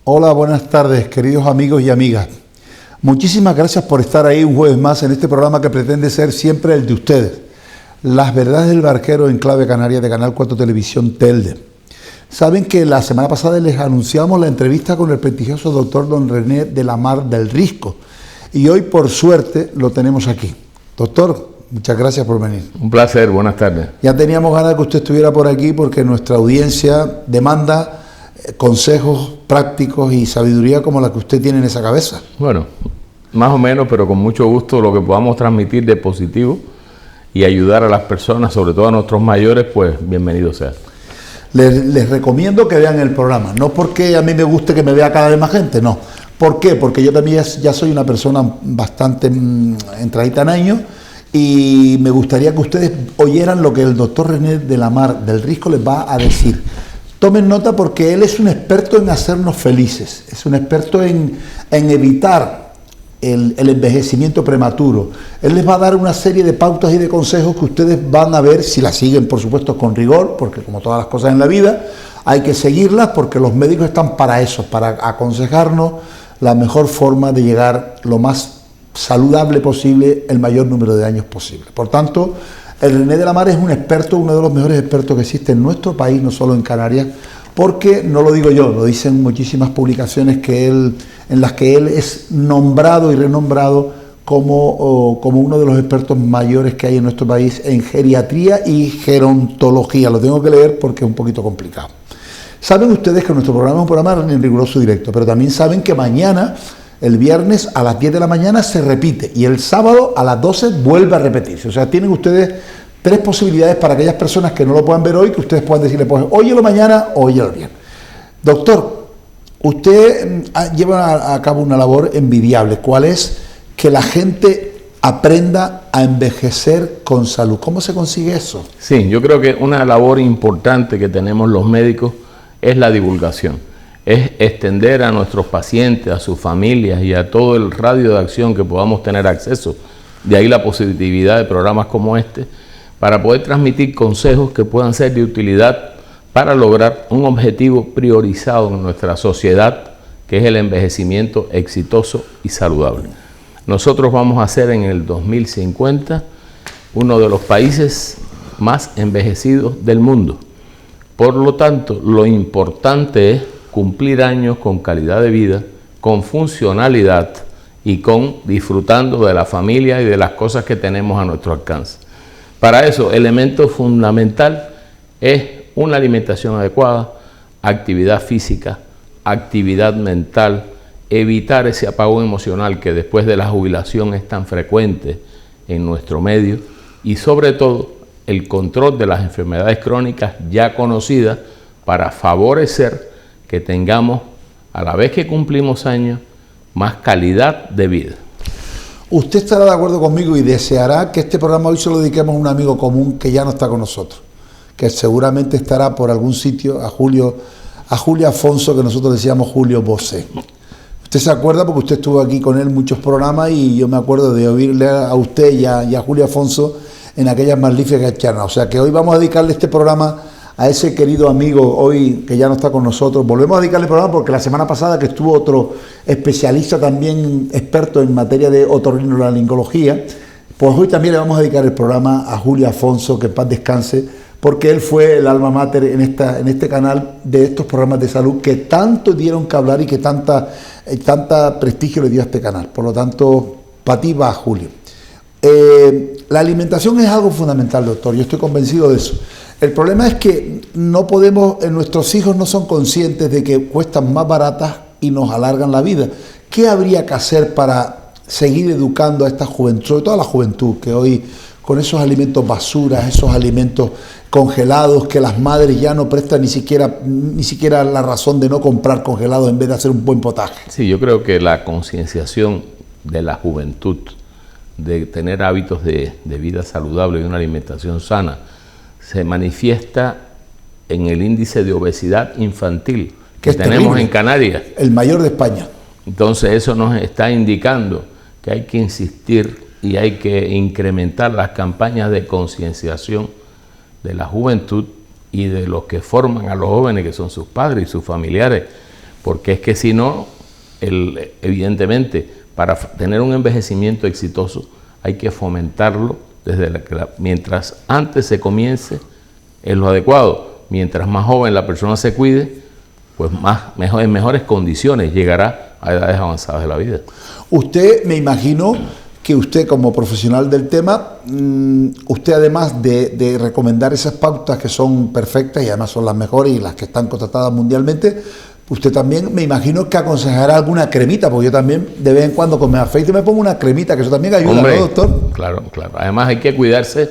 Hola, buenas tardes, queridos amigos y amigas. Muchísimas gracias por estar ahí un jueves más en este programa que pretende ser siempre el de ustedes. Las verdades del barquero en clave canaria de Canal 4 Televisión Telde. Saben que la semana pasada les anunciamos la entrevista con el prestigioso doctor don René de la Mar del Risco. Y hoy, por suerte, lo tenemos aquí. Doctor, muchas gracias por venir. Un placer, buenas tardes. Ya teníamos ganas de que usted estuviera por aquí porque nuestra audiencia demanda consejos prácticos y sabiduría como la que usted tiene en esa cabeza. Bueno, más o menos, pero con mucho gusto lo que podamos transmitir de positivo y ayudar a las personas, sobre todo a nuestros mayores, pues bienvenido sea. Les recomiendo que vean el programa, no porque a mí me guste que me vea cada vez más gente, no. ¿Por qué? Porque yo también ya soy una persona bastante entradita en años y me gustaría que ustedes oyeran lo que el doctor René de la Mar del Risco les va a decir. Tomen nota porque él es un experto en hacernos felices, es un experto en evitar el envejecimiento prematuro. Él les va a dar una serie de pautas y de consejos que ustedes van a ver si las siguen, por supuesto, con rigor, porque como todas las cosas en la vida, hay que seguirlas porque los médicos están para eso, para aconsejarnos la mejor forma de llegar lo más saludable posible, el mayor número de años posible. Por tanto, el René de la Mar es un experto, uno de los mejores expertos que existe en nuestro país, no solo en Canarias, porque no lo digo yo, lo dicen muchísimas publicaciones en las que él es nombrado y renombrado como uno de los expertos mayores que hay en nuestro país en geriatría y gerontología. Lo tengo que leer porque es un poquito complicado. Saben ustedes que nuestro programa es un programa en riguroso directo, pero también saben que mañana, el viernes a las 10 de la mañana se repite y el sábado a las 12 vuelve a repetirse. O sea, tienen ustedes 3 posibilidades para aquellas personas que no lo puedan ver hoy, que ustedes puedan decirle, pues, óyelo mañana o óyelo bien. Doctor, usted lleva a cabo una labor envidiable. ¿Cuál es? Que la gente aprenda a envejecer con salud. ¿Cómo se consigue eso? Sí, yo creo que una labor importante que tenemos los médicos es la divulgación. Es extender a nuestros pacientes, a sus familias y a todo el radio de acción que podamos tener acceso. De ahí la positividad de programas como este, para poder transmitir consejos que puedan ser de utilidad para lograr un objetivo priorizado en nuestra sociedad, que es el envejecimiento exitoso y saludable. Nosotros vamos a ser en el 2050 uno de los países más envejecidos del mundo. Por lo tanto, lo importante es cumplir años con calidad de vida, con funcionalidad y con disfrutando de la familia y de las cosas que tenemos a nuestro alcance. Para eso, elemento fundamental es una alimentación adecuada, actividad física, actividad mental, evitar ese apagón emocional que después de la jubilación es tan frecuente en nuestro medio y sobre todo el control de las enfermedades crónicas ya conocidas para favorecer que tengamos, a la vez que cumplimos años, más calidad de vida. Usted estará de acuerdo conmigo y deseará que este programa hoy se lo dediquemos a un amigo común que ya no está con nosotros, que seguramente estará por algún sitio, a Julio Afonso, que nosotros decíamos Julio Bosé. Usted se acuerda porque usted estuvo aquí con él en muchos programas y yo me acuerdo de oírle a usted y a Julio Afonso en aquellas magníficas charlas. O sea que hoy vamos a dedicarle este programa a ese querido amigo hoy que ya no está con nosotros. Volvemos a dedicarle el programa porque la semana pasada que estuvo otro especialista también experto en materia de otorrinolaringología, pues hoy también le vamos a dedicar el programa a Julio Afonso, que en paz descanse, porque él fue el alma mater en este canal de estos programas de salud que tanto dieron que hablar y que tanta prestigio le dio a este canal. Por lo tanto, para ti va, Julio. La alimentación es algo fundamental, doctor, yo estoy convencido de eso. El problema es que no podemos, nuestros hijos no son conscientes de que cuestan más baratas y nos alargan la vida. ¿Qué habría que hacer para seguir educando a esta juventud, sobre todo a la juventud, que hoy con esos alimentos basuras, esos alimentos congelados que las madres ya no prestan ni siquiera la razón de no comprar congelados en vez de hacer un buen potaje? Sí, yo creo que la concienciación de la juventud, de tener hábitos de vida saludable y una alimentación sana, se manifiesta en el índice de obesidad infantil que tenemos terrible, en Canarias. El mayor de España. Entonces eso nos está indicando que hay que insistir y hay que incrementar las campañas de concienciación de la juventud y de los que forman a los jóvenes, que son sus padres y sus familiares, porque es que si no, evidentemente, para tener un envejecimiento exitoso hay que fomentarlo mientras antes se comience es lo adecuado. Mientras más joven la persona se cuide, pues en mejores condiciones llegará a edades avanzadas de la vida. Usted, me imagino que usted como profesional del tema, usted además de recomendar esas pautas que son perfectas y además son las mejores y las que están contratadas mundialmente, usted también me imagino que aconsejará alguna cremita, porque yo también de vez en cuando con mi aceite me pongo una cremita, que eso también ayuda, ¿no, doctor? Claro. Además hay que cuidarse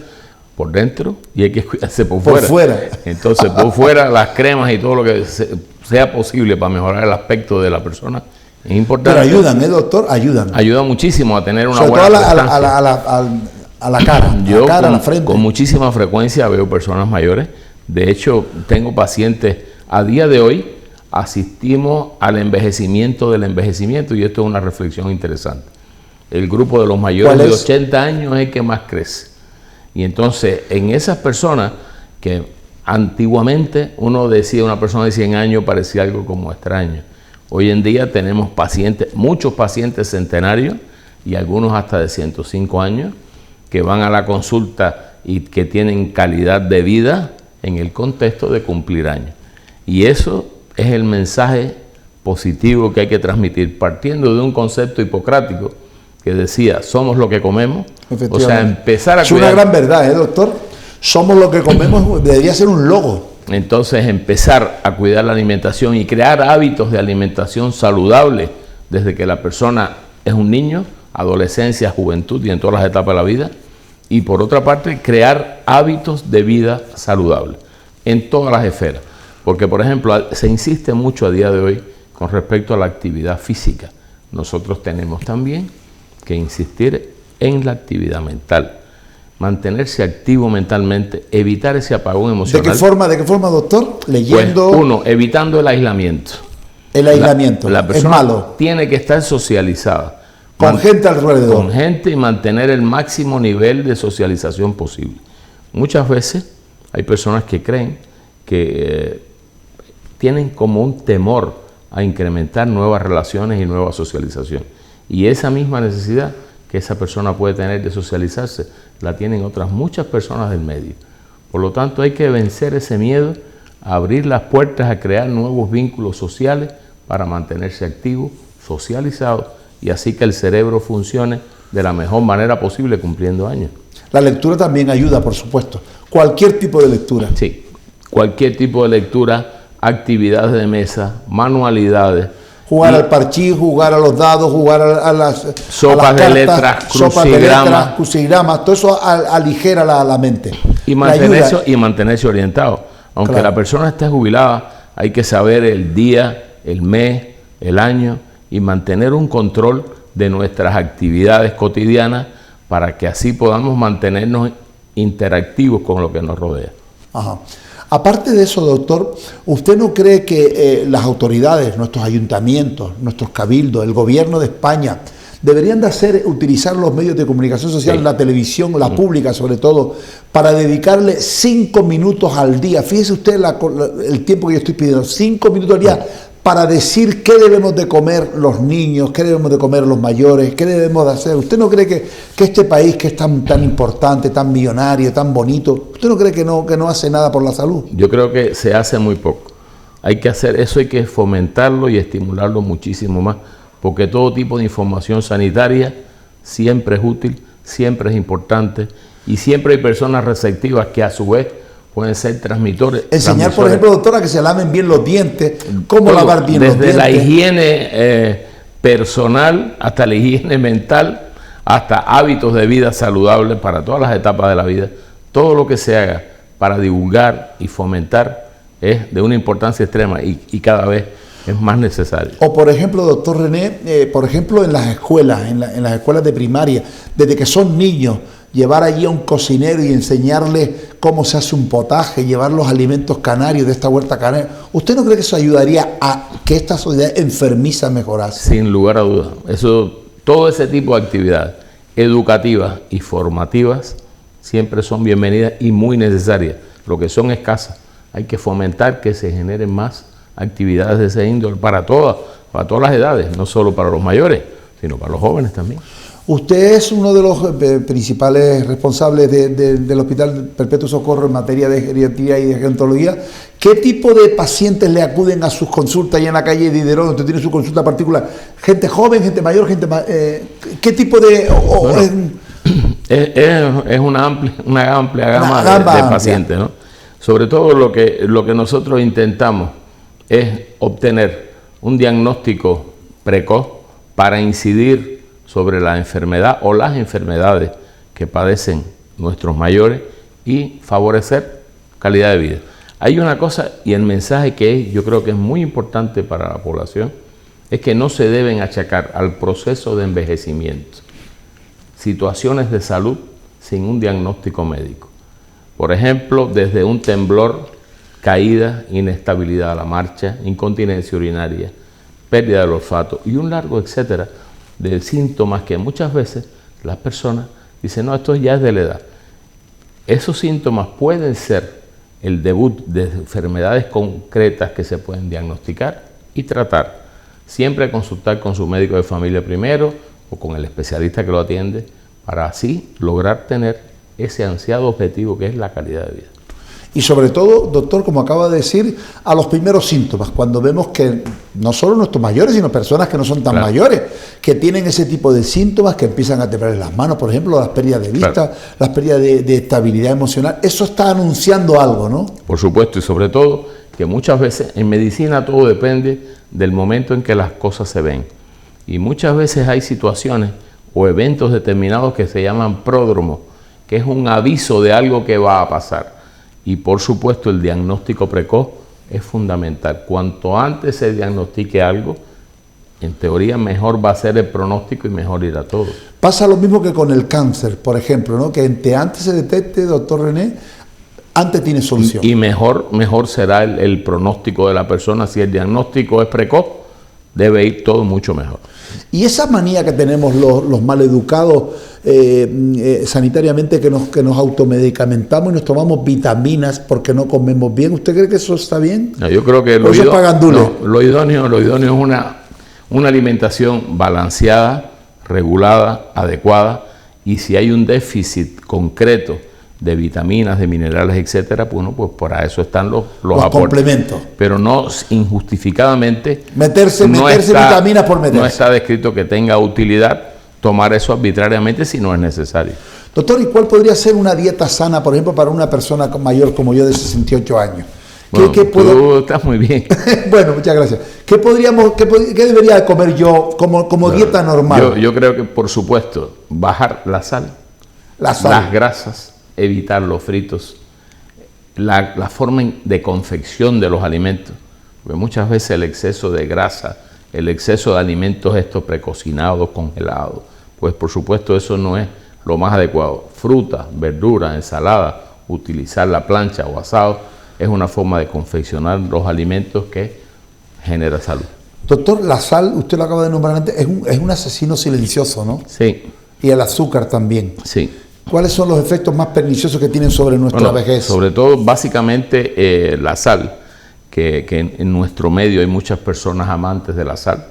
por dentro y hay que cuidarse por fuera. Entonces, por fuera, las cremas y todo lo que sea posible para mejorar el aspecto de la persona es importante. Pero ayudan, doctor? Ayuda muchísimo a tener una sobre buena prestancia. A la cara, yo a la frente. Con muchísima frecuencia veo personas mayores. De hecho, tengo pacientes a día de hoy. Asistimos al envejecimiento del envejecimiento y esto es una reflexión interesante. El grupo de los mayores de 80 años es el que más crece. Y entonces, en esas personas que antiguamente una persona de 100 años parecía algo como extraño. Hoy en día tenemos muchos pacientes centenarios y algunos hasta de 105 años que van a la consulta y que tienen calidad de vida en el contexto de cumplir años. Y eso es el mensaje positivo que hay que transmitir, partiendo de un concepto hipocrático que decía, somos lo que comemos. O sea, empezar a cuidar. Es una gran verdad, doctor? Somos lo que comemos, debería ser un logo. Entonces, empezar a cuidar la alimentación y crear hábitos de alimentación saludable desde que la persona es un niño, adolescencia, juventud y en todas las etapas de la vida. Y por otra parte, crear hábitos de vida saludable en todas las esferas. Porque, por ejemplo, se insiste mucho a día de hoy con respecto a la actividad física. Nosotros tenemos también que insistir en la actividad mental. Mantenerse activo mentalmente, evitar ese apagón emocional. ¿De qué forma, doctor? Leyendo. Pues, uno, evitando el aislamiento. El aislamiento la persona es malo. Tiene que estar socializada. Con gente alrededor. Con gente y mantener el máximo nivel de socialización posible. Muchas veces hay personas que creen que tienen como un temor a incrementar nuevas relaciones y nueva socialización. Y esa misma necesidad que esa persona puede tener de socializarse, la tienen otras muchas personas del medio. Por lo tanto, hay que vencer ese miedo, a abrir las puertas a crear nuevos vínculos sociales para mantenerse activo, socializado y así que el cerebro funcione de la mejor manera posible cumpliendo años. La lectura también ayuda, por supuesto. Cualquier tipo de lectura. Sí, cualquier tipo de lectura, actividades de mesa, manualidades. Jugar al parchís, jugar a los dados, jugar a las sopas de letras, crucigramas, todo eso aligera la mente. Y mantenerse orientado. Aunque la persona esté jubilada, hay que saber el día, el mes, el año y mantener un control de nuestras actividades cotidianas para que así podamos mantenernos interactivos con lo que nos rodea. Ajá. Aparte de eso, doctor, ¿usted no cree que las autoridades, nuestros ayuntamientos, nuestros cabildos, el gobierno de España, deberían de utilizar los medios de comunicación social, la televisión, la pública sobre todo, para dedicarle 5 minutos al día? Fíjese usted el tiempo que yo estoy pidiendo, 5 minutos al día, para decir qué debemos de comer los niños, qué debemos de comer los mayores, qué debemos de hacer. ¿Usted no cree que este país que es tan importante, tan millonario, tan bonito, usted no cree que no hace nada por la salud? Yo creo que se hace muy poco. Hay que hacer eso, hay que fomentarlo y estimularlo muchísimo más, porque todo tipo de información sanitaria siempre es útil, siempre es importante y siempre hay personas receptivas que a su vez pueden ser transmitores. Enseñar, por ejemplo, doctora, que se laven bien los dientes, cómo lavar bien los dientes. Desde la higiene personal hasta la higiene mental, hasta hábitos de vida saludables para todas las etapas de la vida. Todo lo que se haga para divulgar y fomentar es de una importancia extrema y cada vez es más necesario. O por ejemplo, doctor René, por ejemplo en las escuelas, en las escuelas de primaria, desde que son niños, llevar allí a un cocinero y enseñarles cómo se hace un potaje, llevar los alimentos canarios de esta huerta canaria. ¿Usted no cree que eso ayudaría a que esta sociedad enfermiza mejorase? Sin lugar a dudas. Todo ese tipo de actividades educativas y formativas siempre son bienvenidas y muy necesarias. Lo que son escasas, hay que fomentar que se generen más actividades de ese índole para todas las edades, no solo para los mayores, sino para los jóvenes también. Usted es uno de los principales responsables del Hospital Perpetuo Socorro en materia de geriatría y de gerontología. ¿Qué tipo de pacientes le acuden a sus consultas allá en la calle Diderot, donde tiene su consulta particular? ¿Gente joven, gente mayor, qué tipo de...? Es una amplia gama de pacientes, ¿no? Sobre todo lo que nosotros intentamos es obtener un diagnóstico precoz para incidir sobre la enfermedad o las enfermedades que padecen nuestros mayores y favorecer calidad de vida. Hay una cosa, y el mensaje que yo creo que es muy importante para la población, es que no se deben achacar al proceso de envejecimiento situaciones de salud sin un diagnóstico médico. Por ejemplo, desde un temblor, caída, inestabilidad a la marcha, incontinencia urinaria, pérdida del olfato y un largo etcétera de síntomas que muchas veces las personas dicen, no, esto ya es de la edad. Esos síntomas pueden ser el debut de enfermedades concretas que se pueden diagnosticar y tratar. Siempre consultar con su médico de familia primero o con el especialista que lo atiende para así lograr tener ese ansiado objetivo que es la calidad de vida. Y sobre todo, doctor, como acaba de decir, a los primeros síntomas, cuando vemos que no solo nuestros mayores, sino personas que no son tan mayores, que tienen ese tipo de síntomas, que empiezan a temblar las manos, por ejemplo, las pérdidas de vista, las pérdidas de estabilidad emocional, eso está anunciando algo, ¿no? Por supuesto, y sobre todo que muchas veces en medicina todo depende del momento en que las cosas se ven. Y muchas veces hay situaciones o eventos determinados que se llaman pródromos, que es un aviso de algo que va a pasar. Y por supuesto el diagnóstico precoz es fundamental. Cuanto antes se diagnostique algo, en teoría mejor va a ser el pronóstico y mejor irá todo. Pasa lo mismo que con el cáncer, por ejemplo, ¿no? Que entre antes se detecte, doctor René, antes tiene solución. Y mejor será el pronóstico de la persona. Si el diagnóstico es precoz, debe ir todo mucho mejor. Y esa manía que tenemos los maleducados sanitariamente, que nos automedicamentamos y nos tomamos vitaminas porque no comemos bien, ¿usted cree que eso está bien? No, yo creo que lo idóneo es una alimentación balanceada, regulada, adecuada, y si hay un déficit concreto de vitaminas, de minerales, etcétera, bueno, pues para eso están los complementos. Pero no injustificadamente meterse vitaminas por meterse. No está descrito que tenga utilidad tomar eso arbitrariamente si no es necesario. Doctor, ¿y cuál podría ser una dieta sana, por ejemplo, para una persona mayor como yo de 68 años? Bueno, tú estás muy bien. Bueno, muchas gracias. ¿Qué debería comer yo como dieta normal? Yo creo que, por supuesto, bajar la sal, las grasas, evitar los fritos, la forma de confección de los alimentos, porque muchas veces el exceso de grasa, el exceso de alimentos estos precocinados, congelados, pues por supuesto eso no es lo más adecuado. Fruta, verdura, ensalada, utilizar la plancha o asado es una forma de confeccionar los alimentos que genera salud. Doctor, la sal, usted lo acaba de nombrar antes, es un asesino silencioso, ¿no? Sí. Y el azúcar también. Sí. ¿Cuáles son los efectos más perniciosos que tienen sobre nuestra vejez? Sobre todo, básicamente, la sal, que en nuestro medio hay muchas personas amantes de la sal,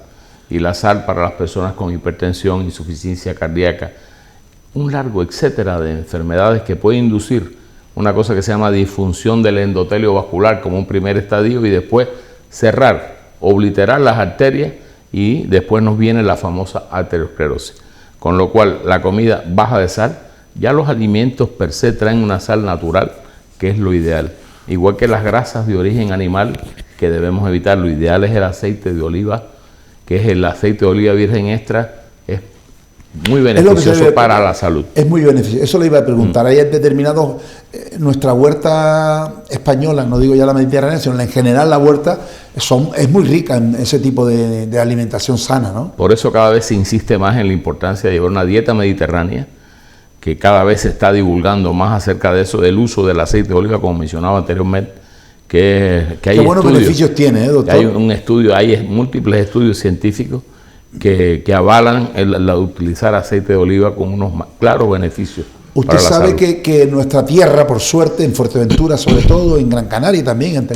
y la sal para las personas con hipertensión, insuficiencia cardíaca, un largo etcétera de enfermedades que puede inducir una cosa que se llama disfunción del endotelio vascular como un primer estadio y después cerrar, obliterar las arterias y después nos viene la famosa arteriosclerosis. Con lo cual, la comida baja de sal, ya los alimentos per se traen una sal natural, que es lo ideal. Igual que las grasas de origen animal, que debemos evitar, lo ideal es el aceite de oliva, que es el aceite de oliva virgen extra, es muy beneficioso para la salud. Es muy beneficioso, eso le iba a preguntar. Hay determinados, nuestra huerta española, no digo ya la mediterránea, sino en general la huerta es muy rica en ese tipo de alimentación sana, ¿no? Por eso cada vez se insiste más en la importancia de llevar una dieta mediterránea, que cada vez se está divulgando más acerca de eso, del uso del aceite de oliva, como mencionaba anteriormente, que hay qué buenos beneficios tiene, doctor. Hay un estudio, hay múltiples estudios científicos que avalan el utilizar aceite de oliva con unos claros beneficios Usted sabe que nuestra tierra, por suerte, en Fuerteventura, sobre todo, en Gran Canaria también,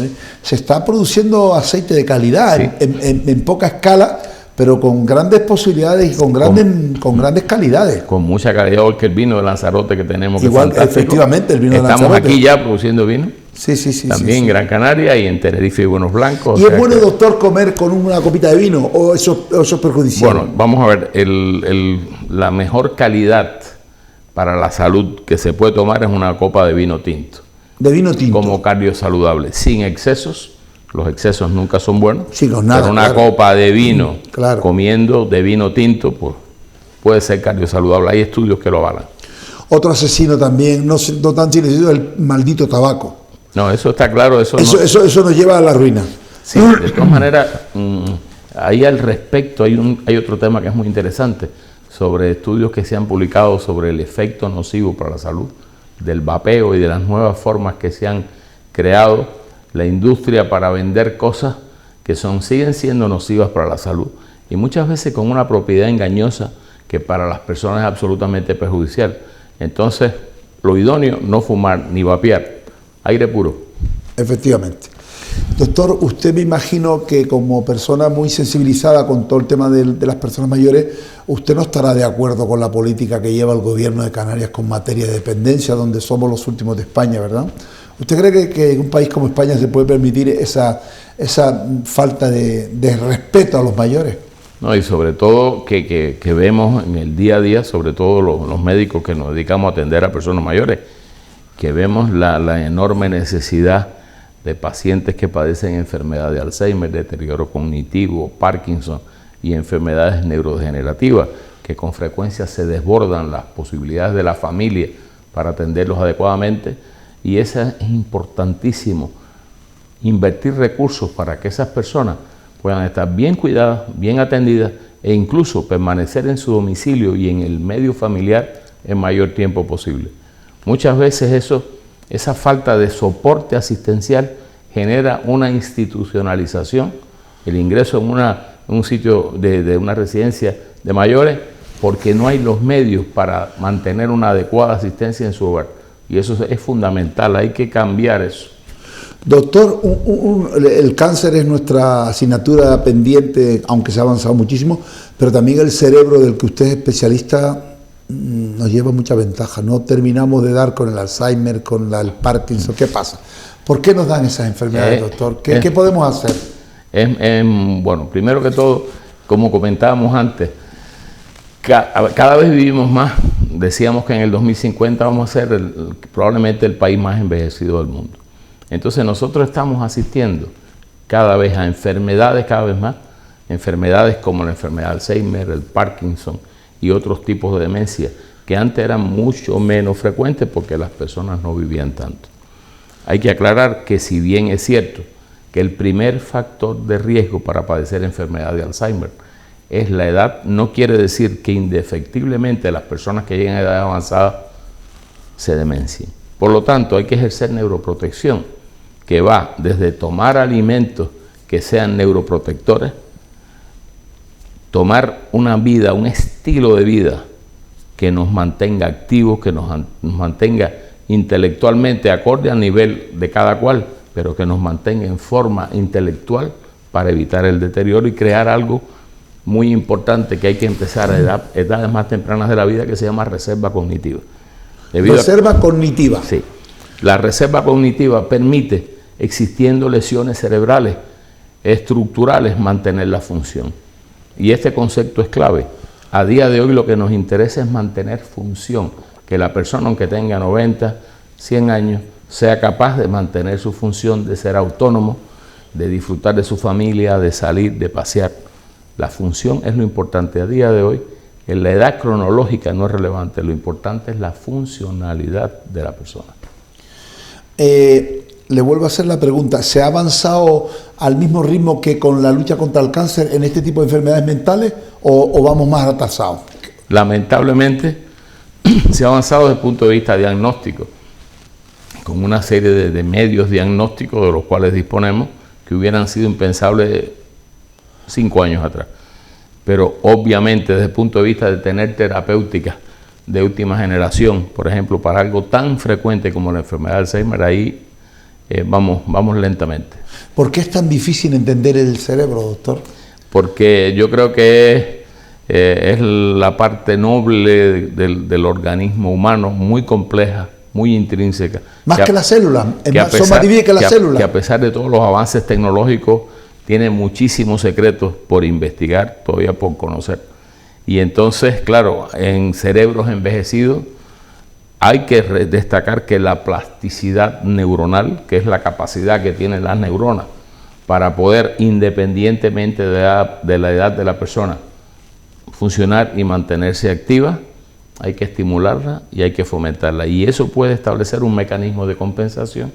se está produciendo aceite de calidad, sí, en poca escala, pero con grandes posibilidades y con grandes calidades. Con mucha calidad, porque el vino de Lanzarote que tenemos, igual, que efectivamente, el vino de Lanzarote. Estamos aquí ya produciendo vino. Sí. También en Gran Canaria y en Tenerife y Buenos Blancos. ¿Y es bueno, doctor, comer con una copita de vino o eso es perjudicial? Bueno, vamos a ver, la mejor calidad para la salud que se puede tomar es una copa de vino tinto. De vino tinto. Como cardiosaludable, sin excesos. Los excesos nunca son buenos. Sí, no, nada, pero una copa de vino, claro, comiendo de vino tinto, pues puede ser cardiosaludable. Hay estudios que lo avalan. Otro asesino también, no tan silencioso, el maldito tabaco. No, eso está claro. Eso nos lleva a la ruina. Sí, de todas maneras, ahí al respecto hay otro tema que es muy interesante, sobre estudios que se han publicado sobre el efecto nocivo para la salud del vapeo y de las nuevas formas que se han creado la industria para vender cosas que siguen siendo nocivas para la salud y muchas veces con una propiedad engañosa que para las personas es absolutamente perjudicial. Entonces, lo idóneo, no fumar ni vapear, aire puro. Efectivamente. Doctor, usted, me imagino que como persona muy sensibilizada con todo el tema de las personas mayores, usted no estará de acuerdo con la política que lleva el gobierno de Canarias con materia de dependencia, donde somos los últimos de España, ¿verdad? ¿Usted cree que en un país como España se puede permitir esa falta de respeto a los mayores? No, y sobre todo que vemos en el día a día, sobre todo los médicos que nos dedicamos a atender a personas mayores, que vemos la enorme necesidad de pacientes que padecen enfermedad de Alzheimer, deterioro cognitivo, Parkinson y enfermedades neurodegenerativas, que con frecuencia se desbordan las posibilidades de la familia para atenderlos adecuadamente, y eso es importantísimo, invertir recursos para que esas personas puedan estar bien cuidadas, bien atendidas e incluso permanecer en su domicilio y en el medio familiar el mayor tiempo posible. Muchas veces esa falta de soporte asistencial genera una institucionalización, el ingreso en un sitio de una residencia de mayores, porque no hay los medios para mantener una adecuada asistencia en su hogar. Y eso es fundamental, hay que cambiar eso. Doctor, el cáncer es nuestra asignatura pendiente, aunque se ha avanzado muchísimo, pero también el cerebro del que usted es especialista nos lleva mucha ventaja. No terminamos de dar con el Alzheimer, con el Parkinson. ¿Qué pasa? ¿Por qué nos dan esas enfermedades, doctor? ¿Qué podemos hacer? Bueno, primero que todo, como comentábamos antes, cada vez vivimos más. Decíamos que en el 2050 vamos a ser probablemente el país más envejecido del mundo. Entonces nosotros estamos asistiendo cada vez a enfermedades, cada vez más, enfermedades como la enfermedad de Alzheimer, el Parkinson y otros tipos de demencia, que antes eran mucho menos frecuentes porque las personas no vivían tanto. Hay que aclarar que si bien es cierto que el primer factor de riesgo para padecer enfermedad de Alzheimer es la edad, no quiere decir que indefectiblemente las personas que llegan a edad avanzada se demencien. Por lo tanto, hay que ejercer neuroprotección, que va desde tomar alimentos que sean neuroprotectores, tomar una vida, un estilo de vida que nos mantenga activos, que nos mantenga intelectualmente acorde al nivel de cada cual, pero que nos mantenga en forma intelectual para evitar el deterioro y crear algo muy importante que hay que empezar a edades más tempranas de la vida, que se llama reserva cognitiva. Reserva cognitiva. Sí. La reserva cognitiva permite, existiendo lesiones cerebrales estructurales, mantener la función. Y este concepto es clave. A día de hoy lo que nos interesa es mantener función, que la persona, aunque tenga 90, 100 años, sea capaz de mantener su función, de ser autónomo, de disfrutar de su familia, de salir, de pasear. La función es lo importante. A día de hoy, en la edad cronológica no es relevante, lo importante es la funcionalidad de la persona. Le vuelvo a hacer la pregunta, ¿se ha avanzado al mismo ritmo que con la lucha contra el cáncer en este tipo de enfermedades mentales o vamos más atrasados? Lamentablemente se ha avanzado desde el punto de vista diagnóstico, con una serie de medios diagnósticos de los cuales disponemos que hubieran sido impensables 5 años atrás. Pero obviamente desde el punto de vista de tener terapéuticas de última generación, por ejemplo, para algo tan frecuente como la enfermedad de Alzheimer, ahí vamos lentamente. ¿Por qué es tan difícil entender el cerebro, doctor? Porque yo creo que es la parte noble del organismo humano, muy compleja, muy intrínseca. Más que la célula, son más divididas que la célula. Que a pesar de todos los avances tecnológicos, tiene muchísimos secretos por investigar, todavía por conocer. Y entonces, claro, en cerebros envejecidos hay que destacar que la plasticidad neuronal, que es la capacidad que tienen las neuronas para poder, independientemente de la edad de la persona, funcionar y mantenerse activa, hay que estimularla y hay que fomentarla. Y eso puede establecer un mecanismo de compensación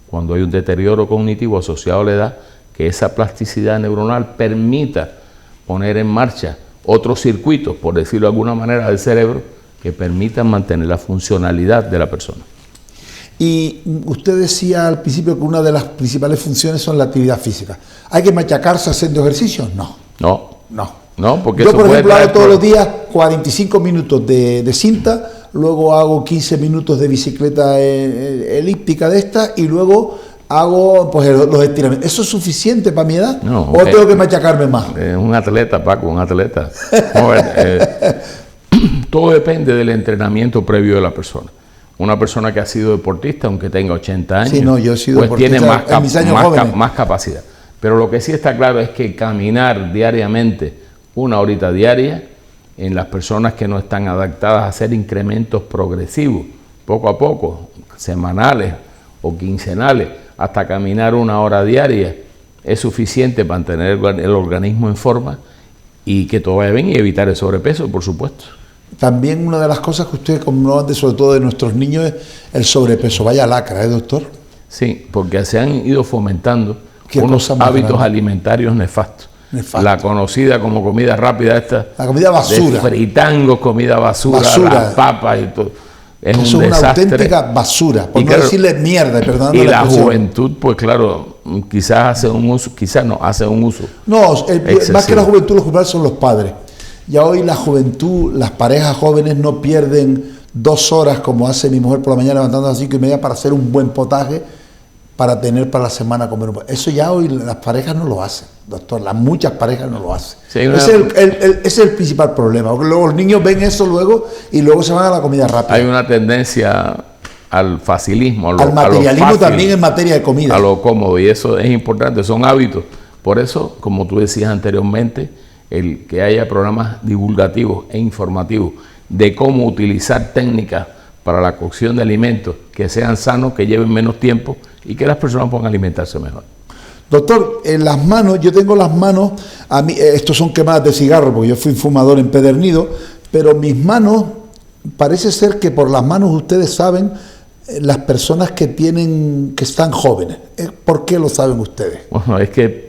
cuando hay un deterioro cognitivo asociado a la edad, que esa plasticidad neuronal permita poner en marcha otros circuitos, por decirlo de alguna manera, del cerebro que permitan mantener la funcionalidad de la persona. Y usted decía al principio que una de las principales funciones son la actividad física. ¿Hay que machacarse haciendo ejercicios? No, porque yo, por ejemplo, hago todos los días 45 minutos de cinta, luego hago 15 minutos de bicicleta elíptica de esta y luego hago pues los estiramientos. ¿Eso es suficiente para mi edad? No, ¿O tengo que machacarme más? Un atleta, Paco, un atleta. Todo depende del entrenamiento previo de la persona. Una persona que ha sido deportista, aunque tenga 80 años, sí, no, yo he sido pues tiene más capacidad. Pero lo que sí está claro es que caminar diariamente, 1 horita diaria, en las personas que no están adaptadas a hacer incrementos progresivos, poco a poco, semanales o quincenales, hasta caminar 1 hora diaria, es suficiente para mantener el organismo en forma y que todo vaya bien y evitar el sobrepeso, por supuesto. También una de las cosas que usted conoce, sobre todo de nuestros niños, es el sobrepeso. Vaya lacra, doctor? Sí, porque se han ido fomentando unos hábitos alimentarios nefastos. La conocida como comida rápida la comida basura. De fritangos, comida basura, las papas y todo. Eso es una auténtica basura, por no decirle mierda, perdón. Y la juventud, pues claro, quizás hace un uso, quizás no, hace un uso. No, más que la juventud, los culpables son los padres. Ya hoy la juventud, las parejas jóvenes no pierden 2 horas como hace mi mujer por la mañana levantándose a las 5:30 para hacer un buen potaje para tener para la semana comer un potaje. Eso ya hoy las parejas no lo hacen, doctor. Muchas parejas no lo hacen. Sí, ese es el principal problema. Porque luego los niños ven eso y luego se van a la comida rápida. Hay una tendencia al facilismo, al materialismo también en materia de comida. A lo cómodo, y eso es importante, son hábitos. Por eso, como tú decías anteriormente, el que haya programas divulgativos e informativos de cómo utilizar técnicas para la cocción de alimentos que sean sanos, que lleven menos tiempo y que las personas puedan alimentarse mejor. Doctor, en las manos, yo tengo las manos, a mí, estos son quemadas de cigarro porque yo fui fumador empedernido, pero mis manos, parece ser que por las manos ustedes saben las personas que están jóvenes. ¿Por qué lo saben ustedes? Bueno, es que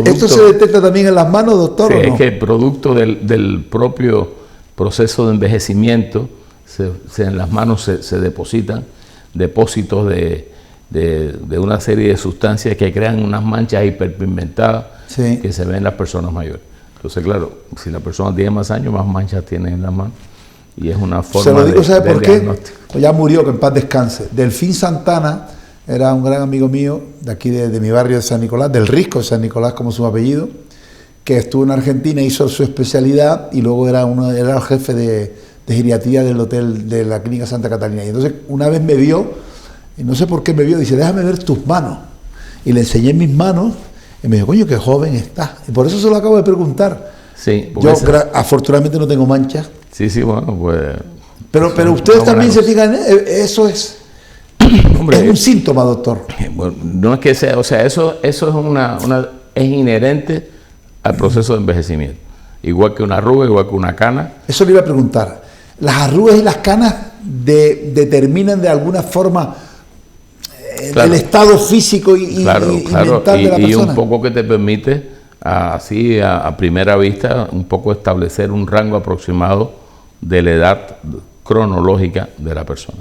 ¿esto se detecta también en las manos, doctor? Sí, ¿o no? Es que el producto del propio proceso de envejecimiento, en las manos se depositan depósitos de una serie de sustancias que crean unas manchas hiperpigmentadas que se ven en las personas mayores. Entonces, claro, si la persona tiene más años, más manchas tiene en las manos. Y es una forma de... Se lo digo, ¿sabe por qué? Diagnóstico. Pues ya murió, que en paz descanse. Delfín Santana era un gran amigo mío de aquí de mi barrio de San Nicolás, del Risco de San Nicolás como su apellido, que estuvo en Argentina, hizo su especialidad y luego era el jefe de geriatría del hotel de la Clínica Santa Catalina. Y entonces una vez me vio, y no sé por qué me vio, dice, déjame ver tus manos. Y le enseñé mis manos y me dijo, coño, qué joven estás. Y por eso se lo acabo de preguntar. Sí, yo afortunadamente no tengo manchas. Sí, bueno, pues... Pero ustedes también se fijan, eso es... Hombre, es un síntoma, doctor. Bueno, no es que sea, o sea, eso es es inherente al proceso de envejecimiento. Igual que una arruga, igual que una cana. Eso le iba a preguntar. ¿Las arrugas y las canas determinan de alguna forma el estado físico y mental de la persona? Y un poco que te permite, así a primera vista, un poco establecer un rango aproximado de la edad cronológica de la persona.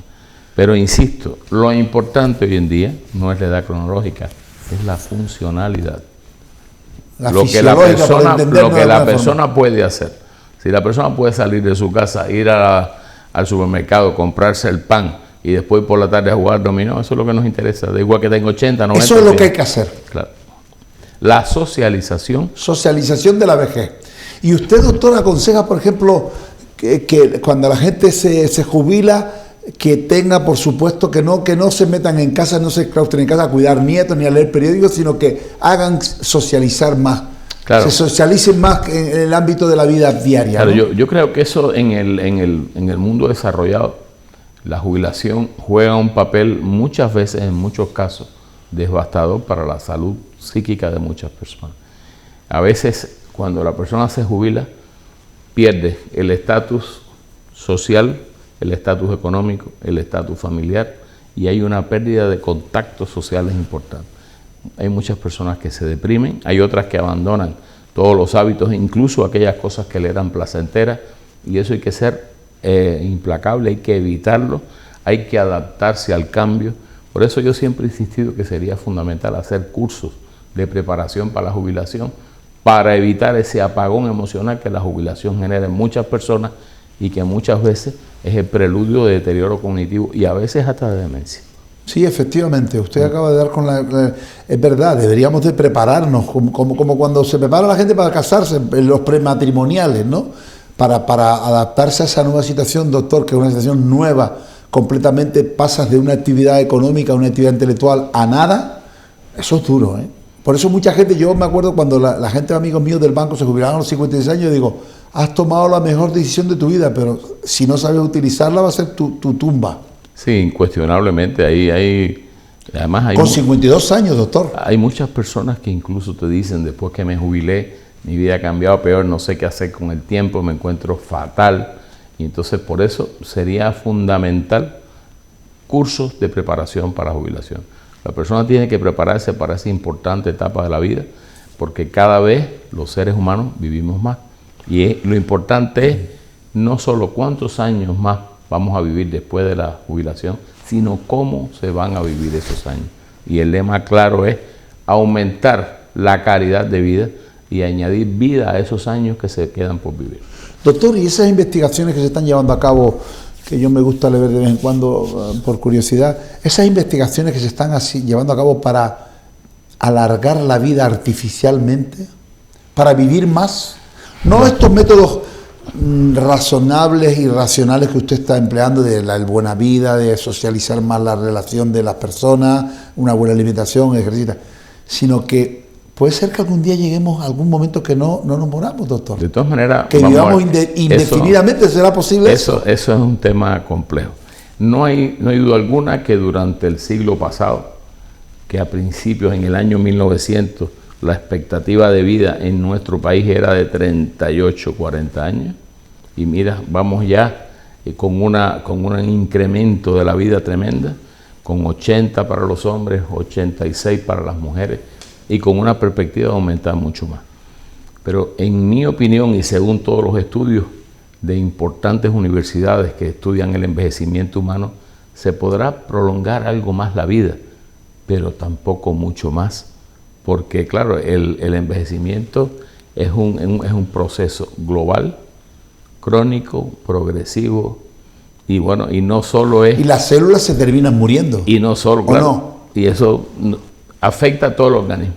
Pero insisto, lo importante hoy en día no es la edad cronológica, es la funcionalidad. Lo que la persona puede hacer. Si la persona puede salir de su casa, ir a al supermercado, comprarse el pan y después por la tarde a jugar dominó, eso es lo que nos interesa, da igual que tenga 80, 90. Eso es lo que hay que hacer. Claro. La socialización. Socialización de la vejez. Y usted, doctor, aconseja, por ejemplo, que cuando la gente se jubila, que tenga, por supuesto, que no se metan en casa, no se claustren en casa a cuidar nietos ni a leer periódicos, sino que hagan socializar más. Claro. Se socialicen más en el ámbito de la vida diaria. Claro, ¿no? yo creo que eso en el mundo desarrollado, la jubilación juega un papel muchas veces, en muchos casos, devastador para la salud psíquica de muchas personas. A veces, cuando la persona se jubila, pierde el estatus social, el estatus económico, el estatus familiar, y hay una pérdida de contactos sociales importantes. Hay muchas personas que se deprimen, hay otras que abandonan todos los hábitos, incluso aquellas cosas que le eran placenteras, y eso hay que ser implacable, hay que evitarlo, hay que adaptarse al cambio. Por eso yo siempre he insistido que sería fundamental hacer cursos de preparación para la jubilación, para evitar ese apagón emocional que la jubilación genera en muchas personas y que muchas veces es el preludio de deterioro cognitivo y a veces hasta de demencia. Sí, efectivamente, usted acaba de dar con es verdad, deberíamos de prepararnos, como cuando se prepara la gente para casarse, en los prematrimoniales, ¿no? Para adaptarse a esa nueva situación, doctor, que es una situación nueva, completamente pasas de una actividad económica a una actividad intelectual a nada, eso es duro, ¿eh? Por eso mucha gente, yo me acuerdo cuando la gente, amigos míos del banco, se jubilaron a los 56 años, digo, has tomado la mejor decisión de tu vida, pero si no sabes utilizarla va a ser tu tumba. Sí, incuestionablemente, además hay... Con 52 años, doctor. Hay muchas personas que incluso te dicen, después que me jubilé, mi vida ha cambiado peor, no sé qué hacer con el tiempo, me encuentro fatal. Y entonces por eso sería fundamental cursos de preparación para la jubilación. La persona tiene que prepararse para esa importante etapa de la vida, porque cada vez los seres humanos vivimos más. Y lo importante es no solo cuántos años más vamos a vivir después de la jubilación, sino cómo se van a vivir esos años. Y el lema claro es aumentar la calidad de vida y añadir vida a esos años que se quedan por vivir. Doctor, y esas investigaciones que se están llevando a cabo, que yo me gusta leer de vez en cuando por curiosidad, esas investigaciones que se están llevando a cabo para alargar la vida artificialmente, para vivir más, no estos métodos razonables y racionales que usted está empleando de la buena vida, de socializar más la relación de las personas, una buena alimentación, ejercicio, sino que puede ser que algún día lleguemos a algún momento que no nos moramos, doctor. De todas maneras, que vivamos indefinidamente, ¿será posible eso? Eso es un tema complejo. No hay duda alguna que durante el siglo pasado, que a principios, en el año 1900, la expectativa de vida en nuestro país era de 38, 40 años. Y mira, vamos ya con un incremento de la vida tremenda, con 80 para los hombres, 86 para las mujeres, y con una perspectiva de aumentar mucho más. Pero en mi opinión, y según todos los estudios de importantes universidades que estudian el envejecimiento humano, se podrá prolongar algo más la vida, pero tampoco mucho más, porque claro, el envejecimiento es un proceso global, crónico, progresivo, y bueno, y no solo es... Y las células se terminan muriendo. Y no solo, claro, no. Y eso afecta a todo el organismo.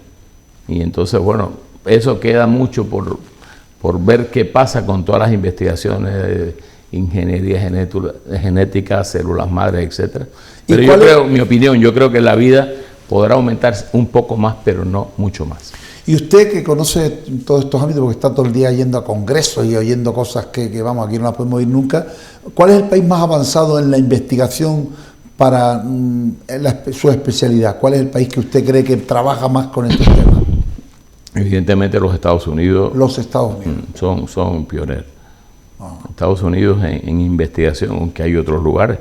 Y entonces, bueno, eso queda mucho por ver qué pasa con todas las investigaciones de ingeniería genética, células madres, etcétera. Pero yo creo, mi opinión, yo creo que la vida podrá aumentar un poco más, pero no mucho más. Y usted que conoce todos estos ámbitos, porque está todo el día yendo a congresos y oyendo cosas que vamos, aquí no las podemos oír nunca, ¿cuál es el país más avanzado en la investigación para su especialidad? ¿Cuál es el país que usted cree que trabaja más con estos temas? Evidentemente los Estados Unidos. Los Estados Unidos. Son pioneros. Estados Unidos en investigación, aunque hay otros lugares,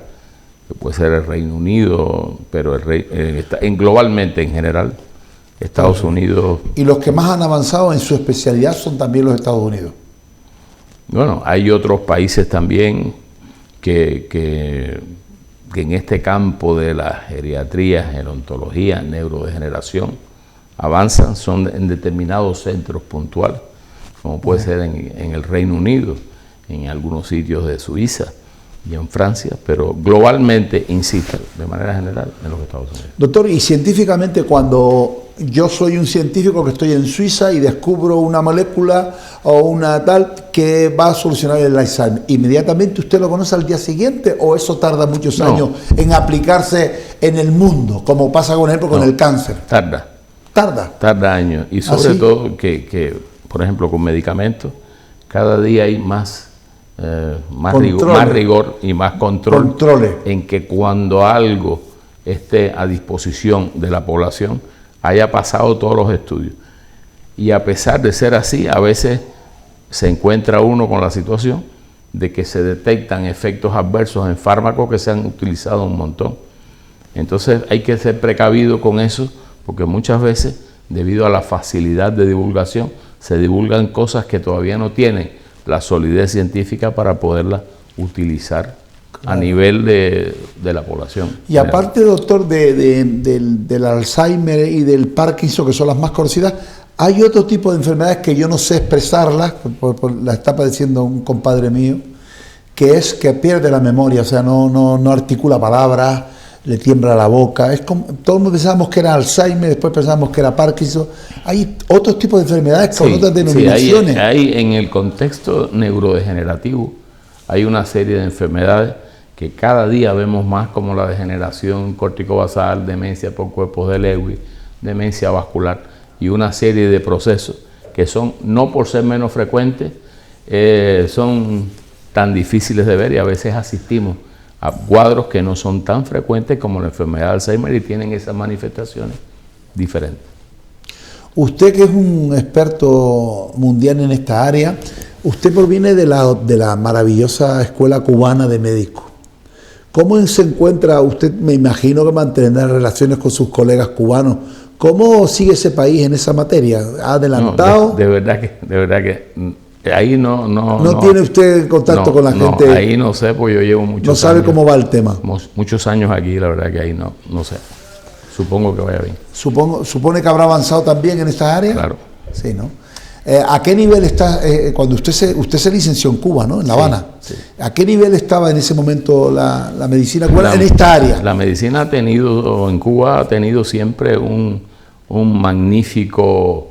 que puede ser el Reino Unido, pero globalmente en general, Estados Unidos. Y los que más han avanzado en su especialidad son también los Estados Unidos. Bueno, hay otros países también que en este campo de la geriatría, gerontología, neurodegeneración, avanzan, son en determinados centros puntuales, como puede ser en el Reino Unido, en algunos sitios de Suiza, y en Francia, pero globalmente, insisto, de manera general, en los Estados Unidos. Doctor, y científicamente, cuando yo soy un científico que estoy en Suiza y descubro una molécula o una tal que va a solucionar el Alzheimer, ¿inmediatamente usted lo conoce al día siguiente o eso tarda muchos años en aplicarse en el mundo, como pasa, por ejemplo, con el cáncer? Tarda años, y sobre todo que, por ejemplo, con medicamentos, cada día hay más rigor y más control en que cuando algo esté a disposición de la población haya pasado todos los estudios. Y a pesar de ser así, a veces se encuentra uno con la situación de que se detectan efectos adversos en fármacos que se han utilizado un montón. Entonces hay que ser precavido con eso, porque muchas veces, debido a la facilidad de divulgación, se divulgan cosas que todavía no tienen la solidez científica para poderla utilizar a nivel de la población. Y aparte, doctor, del Alzheimer y del Parkinson, que son las más conocidas, hay otro tipo de enfermedades que yo no sé expresarlas, la está padeciendo un compadre mío, que es que pierde la memoria, o sea, no articula palabras, le tiembla la boca. Es como, todos pensábamos que era Alzheimer, después pensábamos que era Parkinson. Hay otros tipos de enfermedades con otras denominaciones. Sí, hay en el contexto neurodegenerativo, hay una serie de enfermedades que cada día vemos más, como la degeneración corticobasal, demencia por cuerpos de Lewy, demencia vascular, y una serie de procesos que son, no por ser menos frecuentes, son tan difíciles de ver, y a veces asistimos a cuadros que no son tan frecuentes como la enfermedad de Alzheimer y tienen esas manifestaciones diferentes. Usted, que es un experto mundial en esta área, usted proviene de la maravillosa Escuela Cubana de Médicos. ¿Cómo se encuentra usted? Me imagino que mantendrá relaciones con sus colegas cubanos. ¿Cómo sigue ese país en esa materia? ¿Ha adelantado? De verdad que ahí no tiene usted contacto con la gente. Ahí no sé, pues yo llevo muchos años. No sabe cómo va el tema. Muchos años aquí, la verdad que ahí no sé. Supongo que vaya bien. ¿Supone que habrá avanzado también en estas áreas? Claro. Sí, ¿no? ¿A qué nivel está, cuando usted se licenció en Cuba, ¿no? En La Habana? Sí. ¿A qué nivel estaba en ese momento la medicina cubana en esta área? La medicina en Cuba ha tenido siempre un magnífico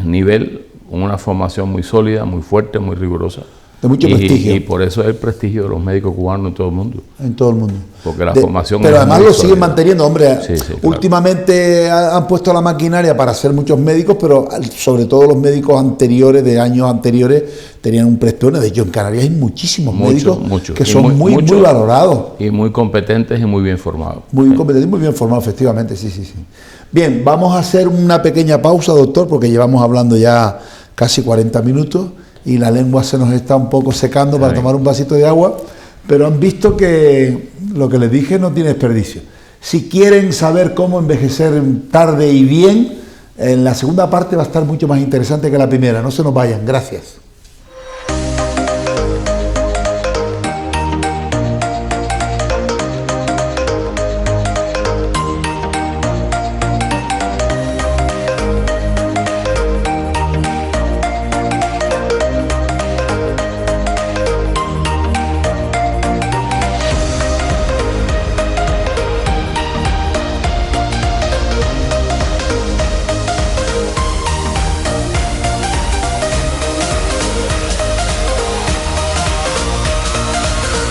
nivel, una formación muy sólida, muy fuerte, muy rigurosa. De mucho prestigio. Y por eso es el prestigio de los médicos cubanos en todo el mundo. En todo el mundo. Porque la formación pero además lo siguen manteniendo, hombre. Sí, claro. Últimamente han puesto la maquinaria para hacer muchos médicos, pero sobre todo los médicos anteriores, de años anteriores, tenían un prestigio. De hecho, en Canarias hay muchísimos médicos que son muy valorados. Y muy competentes y muy bien formados. Muy competentes y muy bien formados, efectivamente, sí. Bien, vamos a hacer una pequeña pausa, doctor, porque llevamos hablando ya casi 40 minutos. Y la lengua se nos está un poco secando para tomar un vasito de agua, pero han visto que lo que les dije no tiene desperdicio. Si quieren saber cómo envejecer tarde y bien, en la segunda parte va a estar mucho más interesante que la primera. No se nos vayan. Gracias.